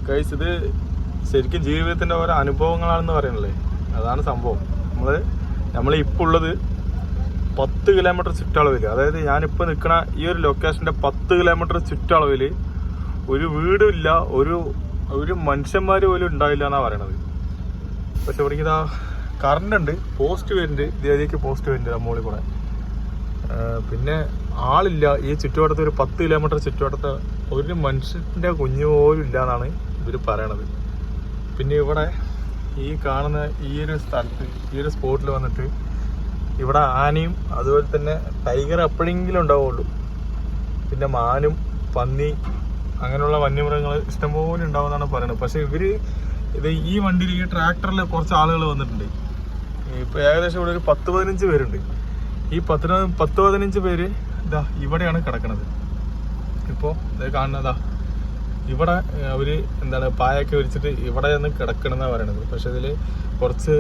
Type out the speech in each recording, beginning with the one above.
Guys, ഇത് ശരിക്കും ജീവിതത്തിൻ്റെ ഓരോ അനുഭവങ്ങളാണെന്ന് പറയണല്ലേ. അതാണ് സംഭവം. നമ്മളിപ്പോൾ ഉള്ളത് 10 കിലോമീറ്റർ ചുറ്റളവിൽ, അതായത് ഞാനിപ്പോൾ നിൽക്കുന്ന ഈ ഒരു ലൊക്കേഷൻ്റെ 10 കിലോമീറ്റർ ചുറ്റളവിൽ ഒരു വീടുമില്ല, ഒരു മനുഷ്യന്മാർ പോലും ഉണ്ടാവില്ല എന്നാണ് പറയണത്. പക്ഷെ ഇവിടേക്ക് ഇതാ കറണ്ട് ഉണ്ട്, പോസ്റ്റ് വരുന്നുണ്ട്, ഇതിലേക്ക് പോസ്റ്റ് വരുന്നുണ്ട് മുകളിൽ കൂടെ. പിന്നെ ആളില്ല ഈ ചുറ്റുവട്ടത്ത്. ഒരു 10 കിലോമീറ്റർ ചുറ്റുവട്ടത്ത് ഒരു മനുഷ്യൻ്റെ കുഞ്ഞു പോലും ഇല്ല എന്നാണ് ഇവർ പറയണത്. പിന്നെ ഇവിടെ ഈ കാണുന്ന ഈ ഒരു സ്ഥലത്ത്, ഈ ഒരു സ്പോട്ടിൽ വന്നിട്ട് ഇവിടെ ആനയും അതുപോലെ തന്നെ ടൈഗർ എപ്പോഴെങ്കിലും ഉണ്ടാവുള്ളൂ. പിന്നെ മാനും പന്നി അങ്ങനെയുള്ള വന്യമൃഗങ്ങൾ ഇഷ്ടംപോലെ ഉണ്ടാവുമെന്നാണ് പറയുന്നത്. പക്ഷെ ഇത് ഈ വണ്ടിയിൽ, ഈ ട്രാക്ടറിൽ കുറച്ച് ആളുകൾ വന്നിട്ടുണ്ട്. ഇപ്പോൾ ഏകദേശം ഇവിടെ ഒരു 10-15 പേരുണ്ട്. ഈ 10-15 പേര് ഇതാ ഇവിടെയാണ് കിടക്കുന്നത്. ഇപ്പോൾ ഇത് കാണുന്നതാ ഇവിടെ അവർ പായൊക്കെ വിരിച്ചിട്ട് ഇവിടെ നിന്ന് കിടക്കണമെന്നാണ് പറയണത്. പക്ഷെ ഇതിൽ കുറച്ച്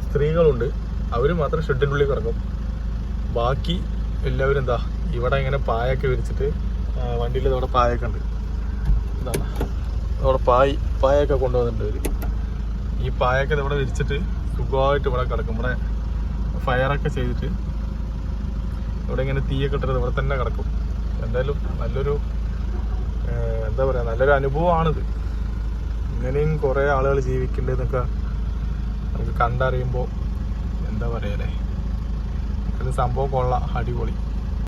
സ്ത്രീകളുണ്ട്, അവർ മാത്രം ഷെഡിൻ്റെ ഉള്ളിൽ കിടക്കും. ബാക്കി എല്ലാവരും ഇവിടെ ഇങ്ങനെ പായൊക്കെ വിരിച്ചിട്ട് വണ്ടിയിൽ ഇവിടെ പായൊക്കെ ഉണ്ട്. എന്താണ് ഇവിടെ പായൊക്കെ കൊണ്ടുവന്നിട്ടുണ്ട് അവർ. ഈ പായൊക്കെ ഇവിടെ വിരിച്ചിട്ട് സുഖമായിട്ട് ഇവിടെ കിടക്കും. ഇവിടെ ഫയറൊക്കെ ചെയ്തിട്ട് ഇവിടെ ഇങ്ങനെ തീയൊക്കെ ഇട്ടിട്ട് ഇവിടെ തന്നെ കിടക്കും. എന്തായാലും നല്ലൊരു നല്ലൊരു അനുഭവമാണിത്. ഇങ്ങനെയും കുറേ ആളുകൾ ജീവിക്കേണ്ടതെന്നൊക്കെ നമുക്ക് കണ്ടറിയുമ്പോൾ എന്താ പറയല്ലേ, ഇത് സംഭവം കൊള്ളാം, അടിപൊളി.